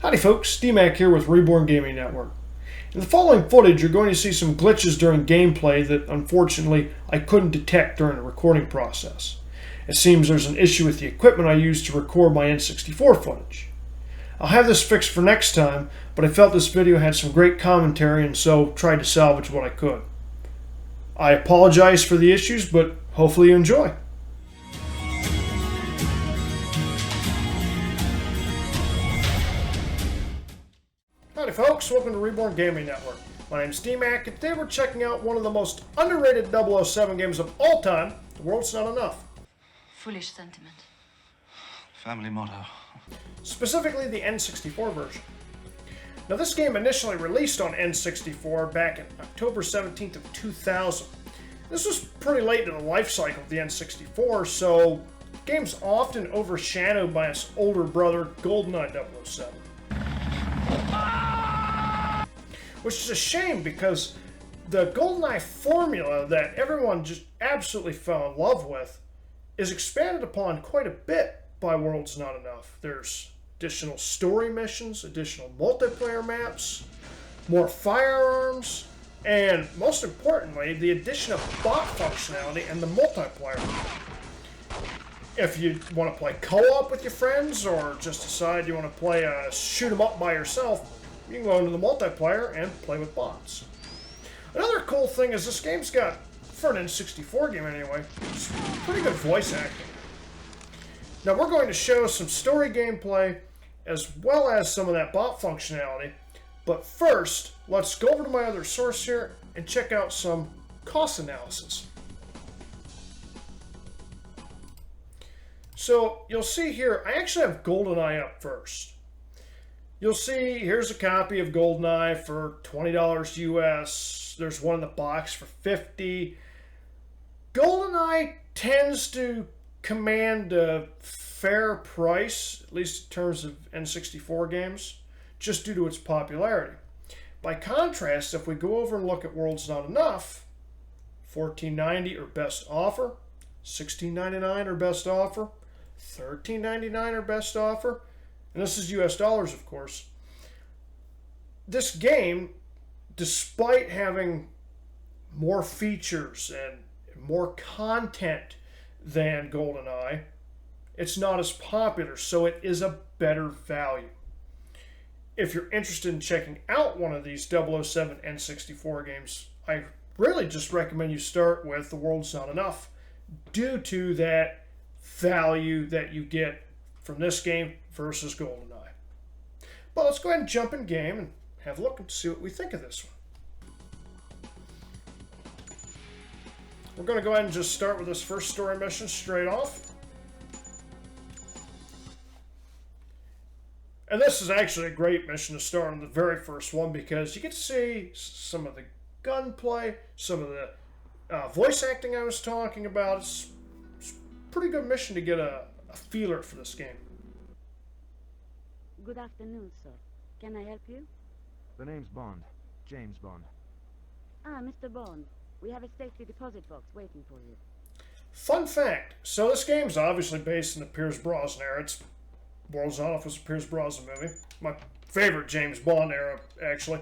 Howdy folks, D-Mac here with Reborn Gaming Network. In the following footage, you're going to see some glitches during gameplay that unfortunately I couldn't detect during the recording process. It seems there's an issue with the equipment I used to record my N64 footage. I'll have this fixed for next time, but I felt this video had some great commentary and so tried to salvage what I could. I apologize for the issues, but hopefully you enjoy. Howdy folks, welcome to Reborn Gaming Network. My name's D-Mac, and today we're checking out one of the most underrated 007 games of all time, The World's Not Enough. Foolish sentiment. Family motto. Specifically the N64 version. Now this game initially released on N64 back in October 17th of 2000. This was pretty late in the life cycle of the N64, so the game's often overshadowed by its older brother, GoldenEye 007. Which is a shame because the GoldenEye formula that everyone just absolutely fell in love with is expanded upon quite a bit by World's Not Enough. There's additional story missions, additional multiplayer maps, more firearms, and most importantly, the addition of bot functionality and the multiplayer. If you want to play co-op with your friends or just decide you want to play a shoot 'em up by yourself, you can go into the multiplayer and play with bots. Another cool thing is this game's got, for an N64 game anyway, pretty good voice acting. Now we're going to show some story gameplay as well as some of that bot functionality, but first let's go over to my other source here and check out some cost analysis. So you'll see here, I actually have GoldenEye up first. You'll see here's a copy of GoldenEye for $20 US. There's one in the box for $50. GoldenEye tends to command a fair price, at least in terms of N64 games, just due to its popularity. By contrast, if we go over and look at World's Not Enough, $14.90 or best offer, $16.99 or best offer, $13.99 or best offer, and this is US dollars, of course. This game, despite having more features and more content than GoldenEye, it's not as popular, so it is a better value. If you're interested in checking out one of these 007 N64 games, I really just recommend you start with The World's Not Enough due to that value that you get from this game versus GoldenEye. But let's go ahead and jump in game and have a look and see what we think of this one. We're going to go ahead and just start with this first story mission straight off. And this is actually a great mission to start on the very first one because you get to see some of the gunplay, some of the voice acting I was talking about. It's a pretty good mission to get a feeler for this game. Good afternoon, sir. Can I help you? The name's Bond. James Bond. Ah, Mr. Bond. We have a safety deposit box waiting for you. Fun fact. So this game's obviously based in the Pierce Brosnan era. It's World's Not Enough was a Pierce Brosnan movie. My favorite James Bond era, actually.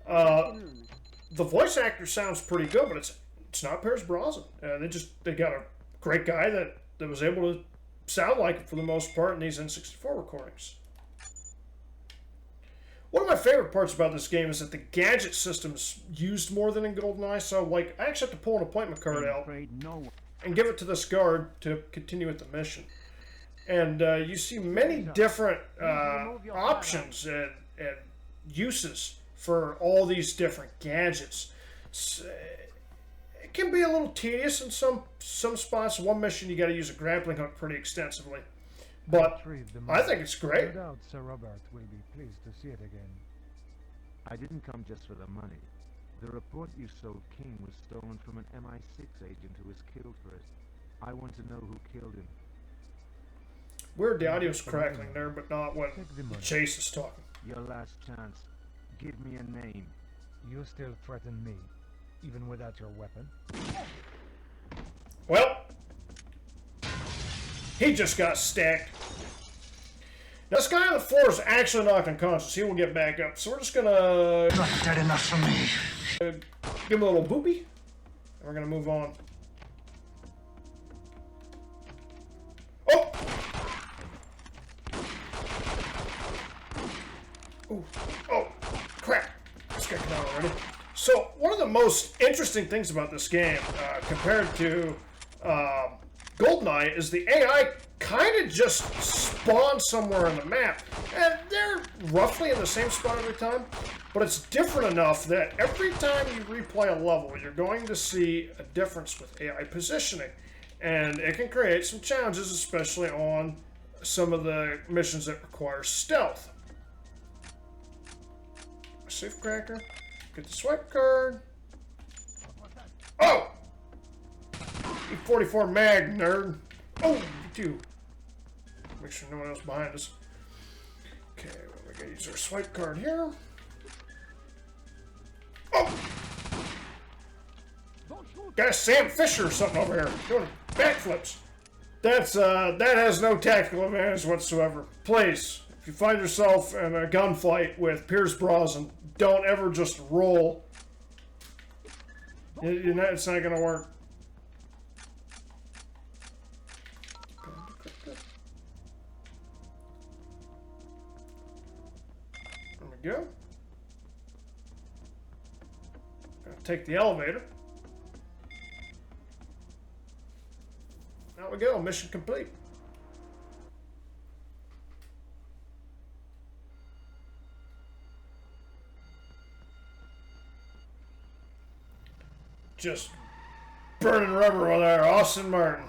The voice actor sounds pretty good, but it's not Pierce Brosnan. They got a great guy that was able to sound like it for the most part in these N64 recordings. One of my favorite parts about this game is that the gadget system's used more than in GoldenEye, so like I actually have to pull an appointment card out and give it to this guard to continue with the mission. And you see many different options and uses for all these different gadgets. It can be a little tedious in some spots. One mission you got to use a grappling hook pretty extensively. But I think it's great. No doubt Sir Robert will be pleased to see it again. I didn't come just for the money. The report you sold King was stolen from an MI6 agent who was killed for it. I want to know who killed him. Weird, the audio's crackling there, but not when Chase is talking. Your last chance. Give me a name. You still threaten me, even without your weapon? Well, he just got stacked. Now, this guy on the floor is actually knocked unconscious. He will get back up. So we're just gonna Not dead enough for me. give him a little boopy. And we're gonna move on. Oh! Ooh. Oh, crap. This guy came out already. So, one of the most interesting things about this game, compared to GoldenEye, is the AI kind of just spawns somewhere on the map. And they're roughly in the same spot every time, but it's different enough that every time you replay a level, you're going to see a difference with AI positioning. And it can create some challenges, especially on some of the missions that require stealth. Safe cracker. Get the swipe card. Oh! E44 mag, nerd. Oh, you too. Make sure no one else behind us. Okay, well, we gotta use our swipe card here. Oh! Got Sam Fisher or something over here doing backflips. That has no tactical advantage whatsoever. Please, if you find yourself in a gunfight with Pierce Brosnan, don't ever just roll. It's not gonna work. There we go. Gonna take the elevator. There we go, mission complete. Just burning rubber over there, Austin Martin.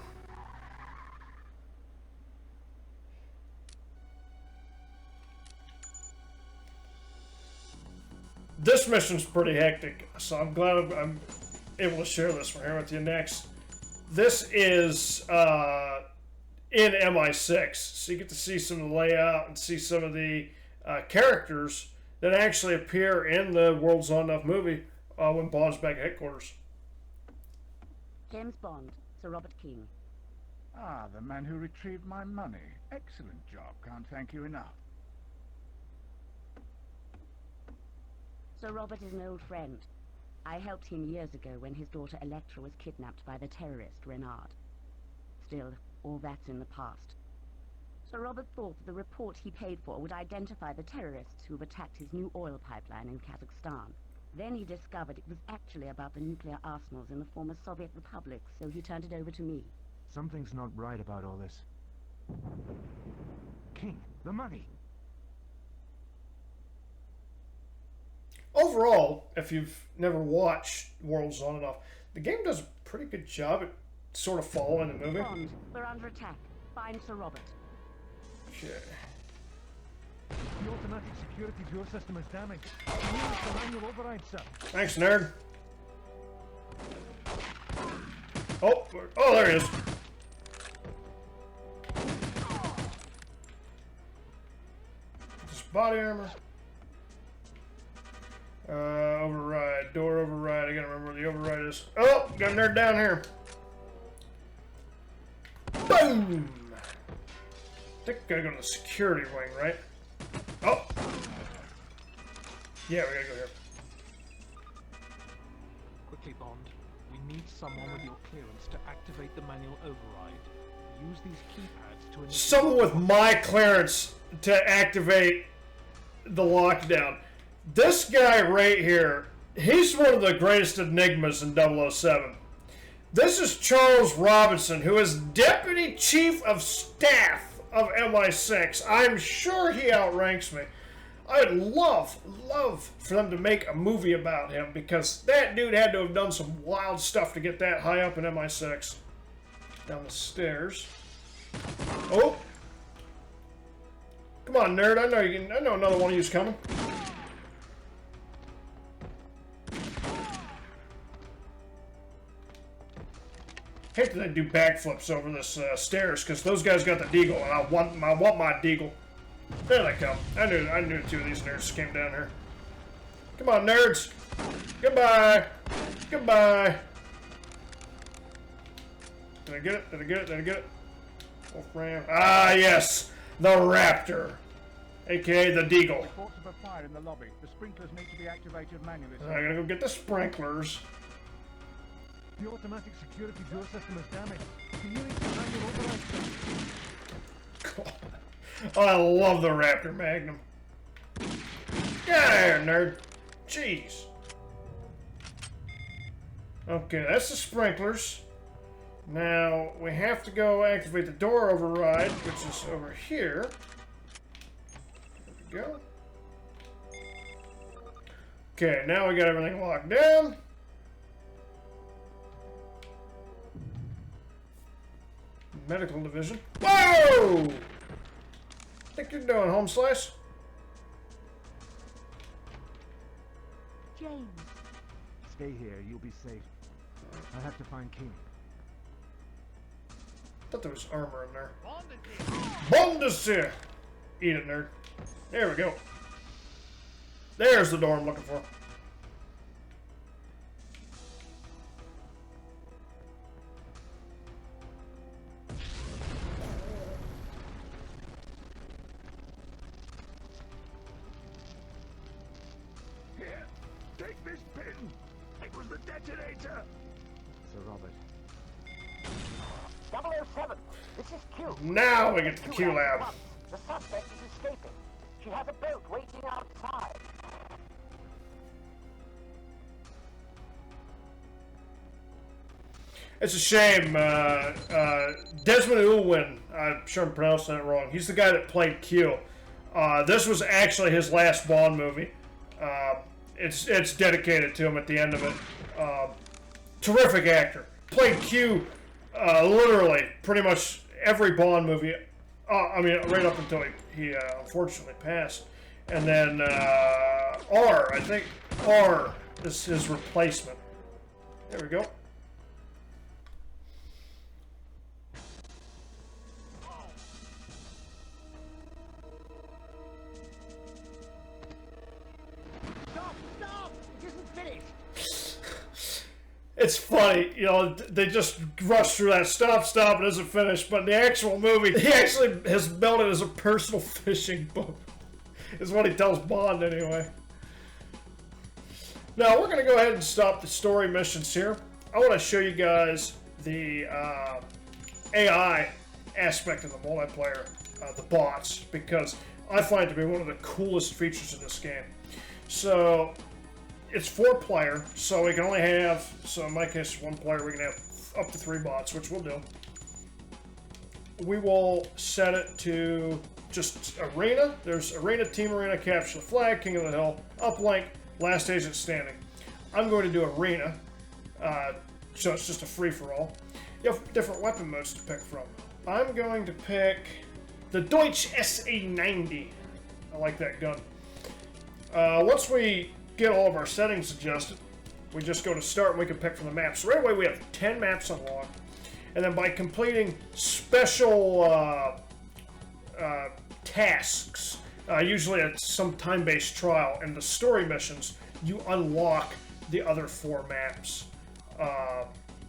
This mission's pretty hectic, so I'm glad I'm able to share this one here with you next. This is in MI6, so you get to see some of the layout and see some of the characters that actually appear in the World's Not Enough movie when Bond's back at headquarters. James Bond, Sir Robert King. Ah, the man who retrieved my money. Excellent job. Can't thank you enough. Sir Robert is an old friend. I helped him years ago when his daughter Electra was kidnapped by the terrorist Renard. Still, all that's in the past. Sir Robert thought that the report he paid for would identify the terrorists who've attacked his new oil pipeline in Kazakhstan. Then he discovered it was actually about the nuclear arsenals in the former Soviet republics, so he turned it over to me. Something's not right about all this. King, the money! Overall, if you've never watched World's Not Enough, the game does a pretty good job at sort of following the movie. Bond, we're under attack. Find Sir Robert. Okay. The automatic security door system is damaged. Use the manual override, sir. Thanks, nerd. Oh, there he is. Just body armor. Override. Door override. I gotta remember where the override is. Oh, got a nerd down here. Boom! I think I gotta go to the security wing, right? Oh! Yeah, we gotta go here. Quickly, Bond. We need someone with your clearance to activate the manual override. Use these keypads to initiate... Someone with my clearance to activate the lockdown. This guy right here, he's one of the greatest enigmas in 007. This is Charles Robinson, who is Deputy Chief of Staff of MI6. I'm sure he outranks me. I'd love for them to make a movie about him, because that dude had to have done some wild stuff to get that high up in MI6. Down the stairs. Oh! Come on, nerd. I know another one of you's coming. Hate that they do backflips over this stairs, because those guys got the deagle, and I want my deagle. There they come. I knew two of these nerds came down here. Come on, nerds. Goodbye. Goodbye. Did I get it? Did I get it? Did I get it? Wolfram. Ah, yes. The Raptor. aka the Deagle. Reports of a fire in the lobby. The sprinklers need to be activated manually. I gotta go get the sprinklers. The automatic security door system is damaged. Can you use the manual override? Oh, I love the Raptor Magnum. Get out of here, nerd. Jeez. Okay, that's the sprinklers. Now, we have to go activate the door override, which is over here. There we go. Okay, now we got everything locked down. Medical division. Whoa! Think you're doing, home slice? James. Stay here, you'll be safe. I have to find King. Thought there was armor in there. Bondesir! Eat it, nerd. There we go. There's the door I'm looking for. Here, take this pin. It was the detonator. Sir Robert. 007, this is Q. Now we get to the Q lab. The suspect is escaping. She has a boat waiting outside. It's a shame. Desmond Llewellyn, I'm sure I'm pronouncing that wrong. He's the guy that played Q. This was actually his last Bond movie. It's dedicated to him at the end of it. Terrific actor. Played Q literally pretty much every Bond movie. I mean, right up until he unfortunately passed. And then R, I think R is his replacement. There we go. It's funny, you know, they just rush through that stop, it isn't finished, but in the actual movie, he actually has built it as a personal fishing boat, is what he tells Bond anyway. Now, we're going to go ahead and stop the story missions here. I want to show you guys the AI aspect of the multiplayer, the bots, because I find it to be one of the coolest features in this game. So, it's 4-player, so we can only have, so in my case, 1 player, we can have up to 3 bots, which we'll do. We will set it to just arena. There's arena, team arena, capture the flag, king of the hill, uplink, last agent standing. I'm going to do arena, so it's just a free-for-all. You have different weapon modes to pick from. I'm going to pick the Deutsch SA-90. I like that gun. Once we get all of our settings adjusted, we just go to start and we can pick from the maps. So right away we have 10 maps unlocked, and then by completing special tasks, usually at some time-based trial, and the story missions, you unlock the other 4 maps,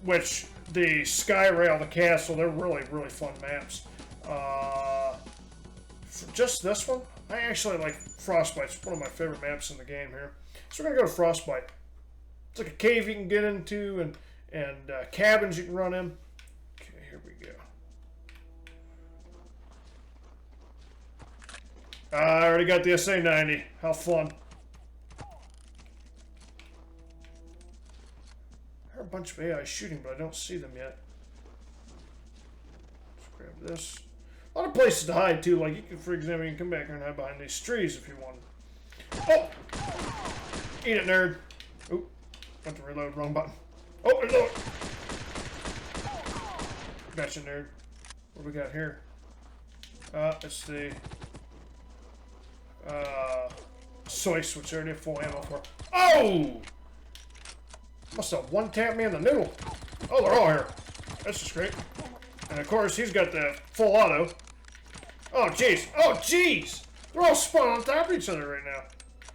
which the Skyrail, the castle, they're really, really fun maps. For just this one, I actually like Frostbite's one of my favorite maps in the game here. So we're going to go to Frostbite. It's like a cave you can get into and cabins you can run in. Okay, here we go. I already got the SA-90. How fun. I heard a bunch of AI shooting, but I don't see them yet. Let's grab this. A lot of places to hide, too. Like, you can, for example, you can come back here and hide behind these trees if you want. Oh! Eat it, nerd. Oop. Went to reload. Wrong button. Oh, reload! Gotcha, nerd. What do we got here? It's the... Soyce, which I already have full ammo for. Oh! Must have one-tapped me in the noodle. Oh, they're all here. That's just great. And of course, he's got the full auto. Oh, jeez. Oh, jeez! They're all spun on top of each other right now.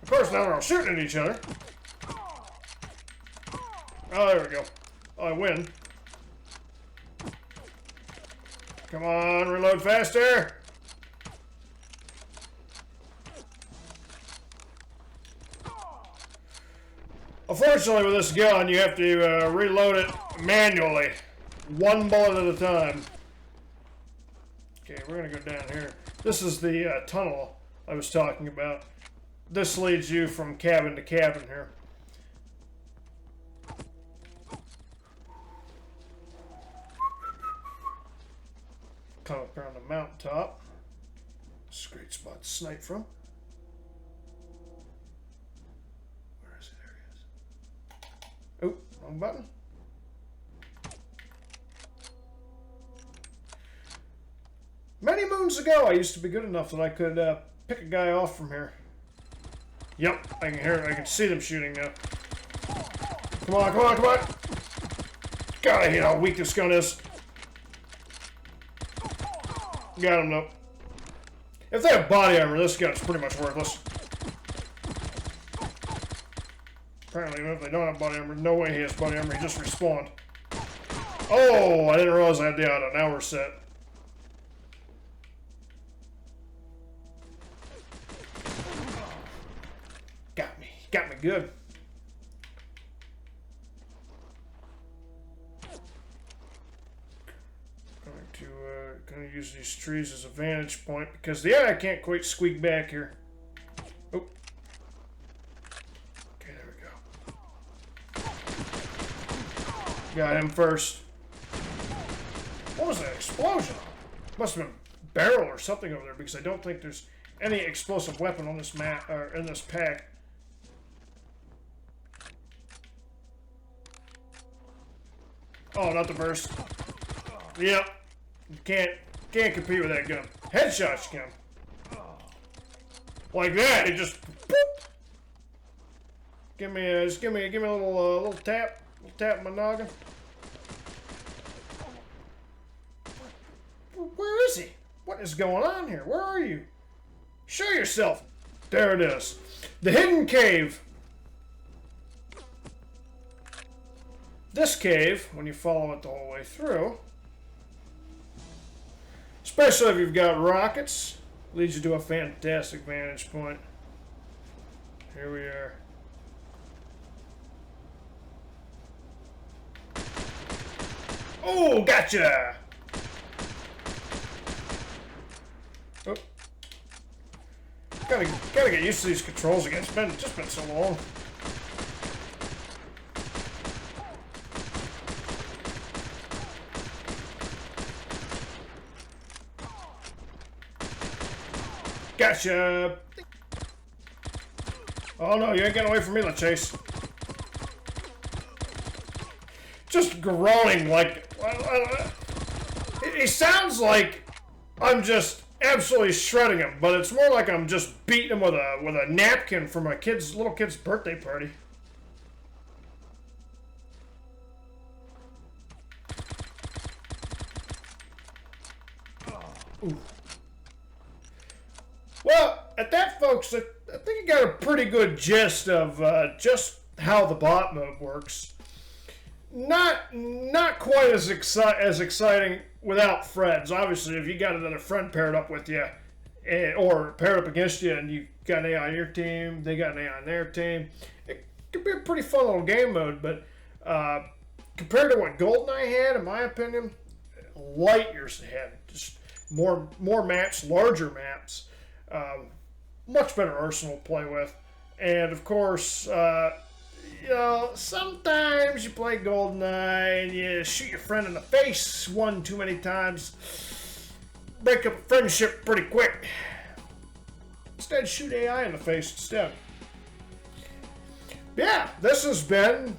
Of course, now they're all shooting at each other. Oh, there we go. Oh, I win. Come on, reload faster! Unfortunately, with this gun, you have to reload it manually. One bullet at a time. Okay, we're gonna go down here. This is the tunnel I was talking about. This leads you from cabin to cabin here. Come up around the mountaintop. It's a great spot to snipe from. Where is it? There he is. Oh, wrong button. Many moons ago, I used to be good enough that I could pick a guy off from here. Yep, I can hear it. I can see them shooting now. Come on, come on, come on! God, I hate how weak this gun is. Got him, though. If they have body armor, this gun's pretty much worthless. Apparently, if they don't have body armor, no way he has body armor. He just respawned. Oh, I didn't realize I had the out an hour set. Got me good. Going to use these trees as a vantage point because the AI can't quite squeak back here. Oh. Okay, there we go. Got him first. What was that explosion? Must have been a barrel or something over there because I don't think there's any explosive weapon on this map or in this pack. Oh, not the burst. Yep. Can't compete with that gun. Headshots you can. Like that, it just boop. Give me a little tap. Little tap in my noggin. Where is he? What is going on here? Where are you? Show yourself. There it is. The hidden cave. This cave, when you follow it the whole way through, especially if you've got rockets, leads you to a fantastic vantage point. Here we are. Oh, gotcha! Oh. Gotta get used to these controls again. It's just been so long. Gotcha! Oh no, you ain't getting away from me, Chase. Just groaning like... It sounds like I'm just absolutely shredding him, but it's more like I'm just beating him with a napkin from a little kid's birthday party. Ooh. Well, at that, folks, I think you got a pretty good gist of just how the bot mode works. Not quite as exciting without friends. Obviously, if you got another friend paired up with you, or paired up against you, and you got an AI on your team, they got an AI on their team, it could be a pretty fun little game mode. But compared to what GoldenEye had, in my opinion, light years ahead. Just more maps, larger maps. Much better arsenal to play with, and of course, you know, sometimes you play GoldenEye and you shoot your friend in the face one too many times, break up a friendship pretty quick. Instead, shoot AI in the face instead. Yeah, this has been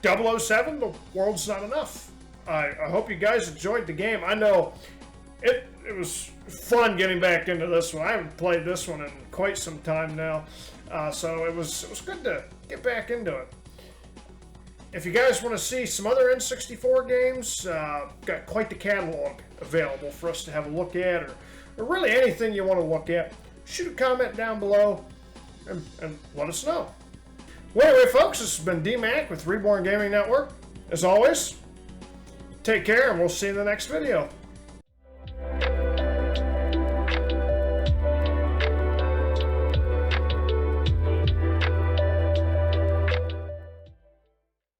007, The World's Not Enough. I hope you guys enjoyed the game. I know it was fun getting back into this one. I haven't played this one in quite some time now, so it was good to get back into it. If you guys want to see some other N64 games, got quite the catalog available for us to have a look at, or really anything you want to look at, shoot a comment down below and let us know. Well, anyway, folks, this has been D-Mac with Reborn Gaming Network. As always, take care, and we'll see you in the next video.